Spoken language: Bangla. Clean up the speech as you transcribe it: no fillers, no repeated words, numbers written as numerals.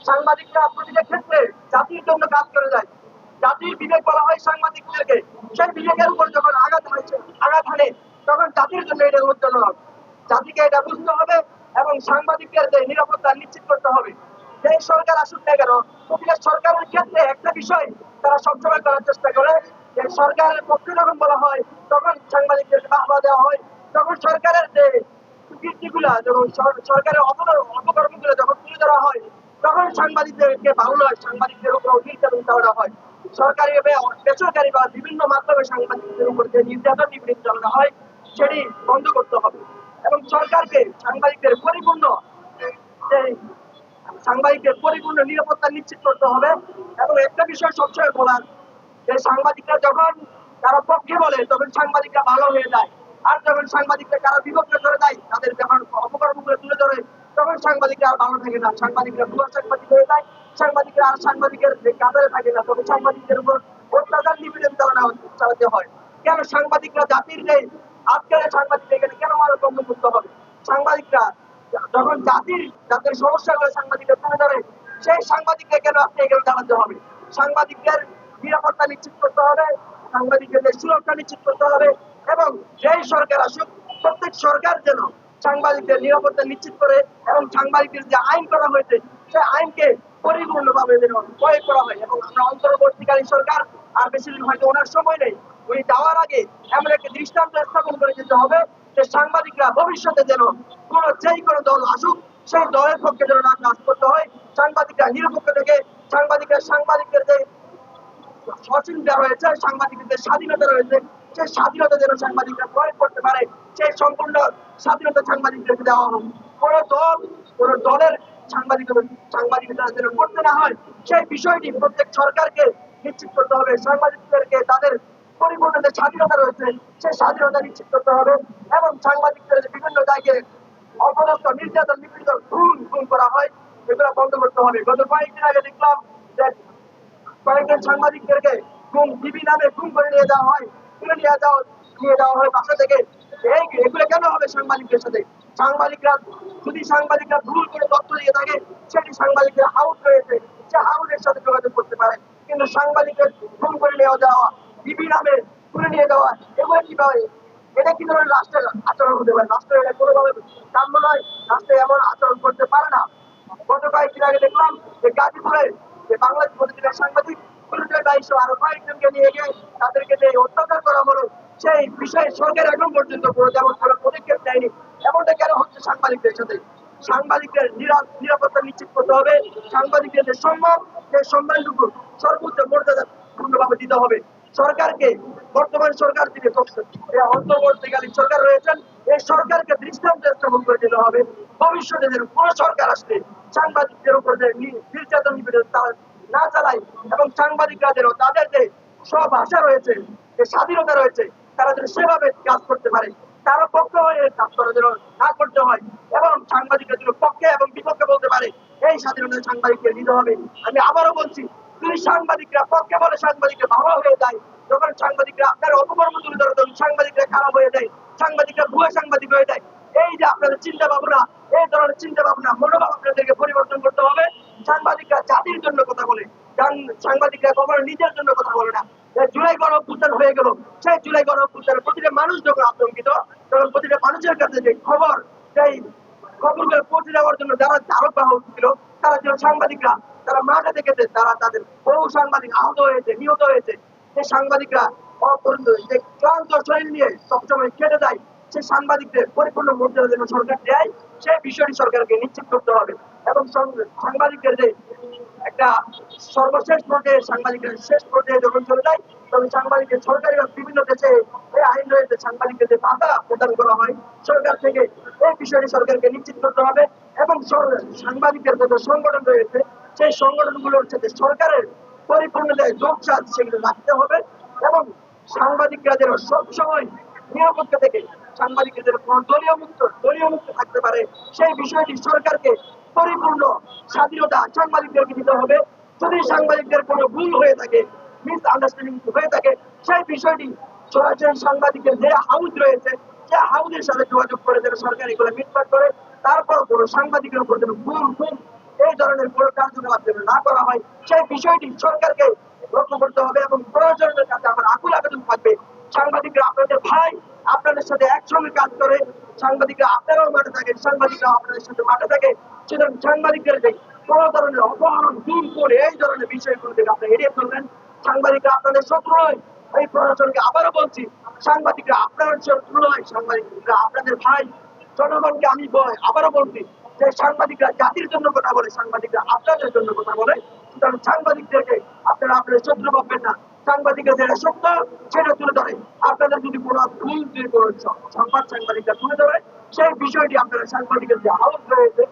সাংবাদিকরা প্রতিটা ক্ষেত্রে জাতির জন্য কাজ করে যায়। জাতির বিবেক বলা হয় সাংবাদিকদেরকে। সেই বিবেকের উপর যখন আঘাত হানে, তখন জাতির জন্য এটা উজ্জ্বলক। জাতিকে এটা বুঝতে হবে এবং সাংবাদিকদের যে নিরাপত্তা নিশ্চিত করতে হবে। যেই সরকার আসুক না কেন, প্রতিটা সরকারের ক্ষেত্রে একটা বিষয় তারা সবসময় করার চেষ্টা করে যে সরকারের পক্ষে যখন বলা হয় তখন সাংবাদিকদেরকে বাহবা দেওয়া হয়, তখন সরকারের যে কীর্তিগুলা যখন সরকারের অপকর্মগুলো যখন তুলে ধরা হয় তখন সাংবাদিকদেরকে ভালো নয়, সাংবাদিকদের উপর নির্যাতন চালানো হয়। সরকারি বেসরকারি বা বিভিন্ন মাধ্যমে সাংবাদিকদের উপর যে নির্যাতন নিপীড়ন চালানো হয় সেটি বন্ধ করতে হবে এবং সরকারকে সাংবাদিকদের পরিপূর্ণ নিরাপত্তা নিশ্চিত করতে হবে। এবং একটা বিষয় সবসময় বলার যে সাংবাদিকরা যখন কারো পক্ষে বলে তখন সাংবাদিকরা ভালো হয়ে যায়, আর যখন সাংবাদিকরা কারো বিপক্ষে করে দেয়, তাদের যখন অপকর্মগুলো তুলে ধরে তখন সাংবাদিকরা আর ভালো থাকে না, সাংবাদিকরা ভুয়া সাংবাদিক হয়ে যায়, সাংবাদিকরা আর সাংবাদিকের যে কাতারে থাকে না, তবে সাংবাদিকদের উপর অত্যাচার নিপীড়ন চালাতে হয়। কেন সাংবাদিকরা জাতির যে আজকের সাংবাদিক এখানে কেন মানুষ বন্ধ করতে হবে? সাংবাদিকরা যখন জাতির সমস্যাগুলো সাংবাদিকরা তুলে ধরে, সেই সাংবাদিকরা কেন আপনি এখানে চালাতে হবে? সাংবাদিকদের নিরাপত্তা নিশ্চিত করতে হবে, সাংবাদিকদের সুরক্ষা নিশ্চিত করতে হবে এবং যেই সরকার আসুক প্রত্যেক সরকার যেন সাংবাদিকদের নিরাপত্তা নিশ্চিত করে এবং সাংবাদিকদের যে আইন করা হয়েছে সেই আইনকে পরিপূর্ণভাবে যেন প্রয়োগ করা হয়। এবং আমরা অন্তর্বর্তীকালীন সরকার আর বেশি দিন হয়তো ওনার সময় নেই, উনি যাওয়ার আগে এমন একটা দৃষ্টান্ত স্থাপন করে যেতে হবে যে সাংবাদিকরা ভবিষ্যতে যেন যেই কোনো দল আসুক সেই দলের পক্ষে যেন না কাজ করতে হয়। সাংবাদিকরা নিরপেক্ষ থেকে সাংবাদিকদের যে সচিন্তা রয়েছে, সাংবাদিকদের স্বাধীনতা রয়েছে, সেই স্বাধীনতা যেন সাংবাদিকরা প্রয়োগ করতে পারে, সেই সম্পূর্ণ স্বাধীনতা সাংবাদিকদেরকে দেওয়া হোক। কোন দলের সাংবাদিকতা যেন করতে না হয় সেই বিষয়টি প্রত্যেক সরকারকে নিশ্চিত করতে হবে। সাংবাদিকদেরকে তাদের পরিপূর্ণ যে স্বাধীনতা রয়েছে সেই স্বাধীনতা নিশ্চিত করতে হবে এবং সাংবাদিকদের বিভিন্ন জায়গায় অপদস্থ নির্যাতন নিপীড়ন খুন করা হয় এগুলো বন্ধ করতে হবে। গত কয়েকদিন আগে দেখলাম যে কয়েকজন সাংবাদিকদেরকে টিভি নামে খুন করে নিয়ে যাওয়া হয়, তুলে নিয়ে যাওয়া হয় বাসা থেকে। এগুলো কেন হবে সাংবাদিকদের সাথে? সাংবাদিকরা ভুল করে তথ্য দিয়ে থাকে, সেটি সাংবাদিকদের হাউস রয়েছে, সে হাউসের সাথে যোগাযোগ করতে পারে। কিন্তু সাংবাদিকদের খুন করে নিয়ে যাওয়া, টিভি নামে তুলে নিয়ে যাওয়া, এগুলো কিভাবে? এটা কি ধরনের রাষ্ট্রের আচরণ হতে পারে? রাষ্ট্রের এটা কোনোভাবে কাম্য নয়, রাষ্ট্রে এমন আচরণ করতে পারে না। গত কয়েকদিন আগে দেখলাম যে গাজীপুরে যে বাংলাদেশ প্রতিদিনের সাংবাদিক আরো কয়েকজনকে নিয়ে গিয়ে তাদেরকে যে অত্যাচার করা হলো সেই বিষয়ে সরকার এখন পর্যন্ত যেমন কোনো পদক্ষেপ নেয়নি। এমনটা কেন হচ্ছে সাংবাদিকদের সাথে? সাংবাদিকদের নিরাপত্তা নিশ্চিত করতে হবে, সাংবাদিকদের যে সম্মান সেই সম্মানটুকু সর্বোচ্চ মর্যাদা পূর্ণভাবে দিতে হবে। সরকারকে বর্তমান সরকার থেকে অন্তর্বর্তীকালীন সরকার রয়েছেন, এই সরকারকে দৃষ্টান্ত স্থাপন করে দিতে হবে। ভবিষ্যতে যেন কোন সরকার আসলে সাংবাদিকদের উপর যে নির্যাতন না চালায় এবং সাংবাদিকরা যেন তাদের যে সব আশা রয়েছে, যে স্বাধীনতা রয়েছে, তারা যেন সেভাবে কাজ করতে পারে। কারো পক্ষে হয়ে কাজ করা যেন না করতে হয় এবং সাংবাদিকরা যেন পক্ষে এবং বিপক্ষে বলতে পারে, এই স্বাধীনতা সাংবাদিককে দিতে হবে। আমি আবারও বলছি, যদি সাংবাদিকরা পক্ষে বলে সাংবাদিকরা ভালো হয়ে যায়, যখন সাংবাদিকরা আপনার অপকর্ম তুলে ধরে তখন সাংবাদিকরা খারাপ হয়ে যায়, সাংবাদিকরা ভুয়া সাংবাদিক হয়ে যায়। এই যে আপনাদের চিন্তা ভাবনা, এই ধরনের চিন্তা ভাবনা মনোভাব আপনাদেরকে পরিবর্তন করতে হবে। সাংবাদিকরা জাতির জন্য কথা বলে, সাংবাদিকরা কখনো নিজের জন্য কথা বলে না। জুলাই গণঅভ্যুত্থান হয়ে গেল, সেই জুলাই গণঅভ্যুত্থানে প্রতিটা মানুষ যখন আতঙ্কিত, তখন প্রতিটা মানুষের কাছে যে খবর, সেই খবরগুলো পৌঁছে দেওয়ার জন্য যারা ধারক বাহক ছিল তারা ছিল সাংবাদিকরা। তারা মাঠে দেখেছে, তাদের বহু সাংবাদিক আহত হয়েছে, নিহত হয়েছে। সেই সাংবাদিকরা যে ক্লান্ত শরীর নিয়ে সবসময় কেটে যায়, সেই সাংবাদিকদের পরিপূর্ণ মর্যাদা যেন সরকার দেয় সেই বিষয়টি সরকারকে নিশ্চিত করতে হবে। এবং সাংবাদিকদের যে একটা সর্বশেষ পর্যায়ে, সাংবাদিকদের শেষ পর্যায়ে যখন চলে যায় তখন সাংবাদিকদের সরকারি বিভিন্ন দেশে এই আইন রয়েছে, সাংবাদিকদের যে ভাতা প্রদান করা হয় সরকার থেকে, এই বিষয়টি সরকারকে নিশ্চিত করতে হবে। এবং সাংবাদিকদের যত সংগঠন রয়েছে সেই সংগঠনগুলোর সাথে সরকারের পরিপূর্ণ যে যোগসাথ সেগুলো রাখতে হবে এবং সাংবাদিকরা যেন সবসময় নিরাপত্তা থেকে সাংবাদিকদের দলীয় মুক্ত থাকতে পারে সেই বিষয়টি সরকারকে পরিপূর্ণ স্বাধীনতা সাংবাদিকদেরকে দিতে হবে। যদি সাংবাদিকদের কোনো ভুল হয়ে থাকে, মিস আন্ডারস্ট্যান্ডিং হয়ে থাকে, সেই বিষয়টি সরাসরি সাংবাদিকের যে হাউস রয়েছে সে হাউসের সাথে যোগাযোগ করে যেন সরকার এগুলো মিটমাট করে। তারপর কোনো সাংবাদিকের উপর যেন এই ধরনের কোনো কার্যকলাপ যেন না করা হয় সেই বিষয়টি সরকারকে লক্ষ্য করতে হবে এবং প্রয়োজনের কাছে আমার আকুল আবেদন থাকবে সাংবাদিকরা আপনাদের ভাই আপনাদের সাথে একসঙ্গে কাজ করে সাংবাদিকরা আপনারাও মাঠে থাকেন সাংবাদিকরা আপনাদের সাথে মাঠে থাকে সুতরাং সাংবাদিকদের যে কোনো ধরনের অপহরণ দূর করে এই ধরনের বিষয়গুলো থেকে আপনি এড়িয়ে চলবেন সাংবাদিকরা আপনাদের শত্রু নয় এই প্রশাসনকে আবারও বলছি সাংবাদিকরা আপনার শত্রু নয় সাংবাদিকরা আপনাদের ভাই জনগণকে আমি আবারও বলছি যে সাংবাদিকরা জাতির জন্য কথা বলে সাংবাদিকরা আপনাদের জন্য কথা বলে সুতরাং সাংবাদিকদেরকে আপনারা আপনাদের শত্রু ভাববেন না সাংবাদিকরা যেটা সত্য সেটা তুলে ধরে আপনাদের যদি কোনো ভুল যে কোনো সংবাদ সাংবাদিকরা তুলে ধরে সেই বিষয়টি আপনারা সাংবাদিকের যে হাউস রয়েছে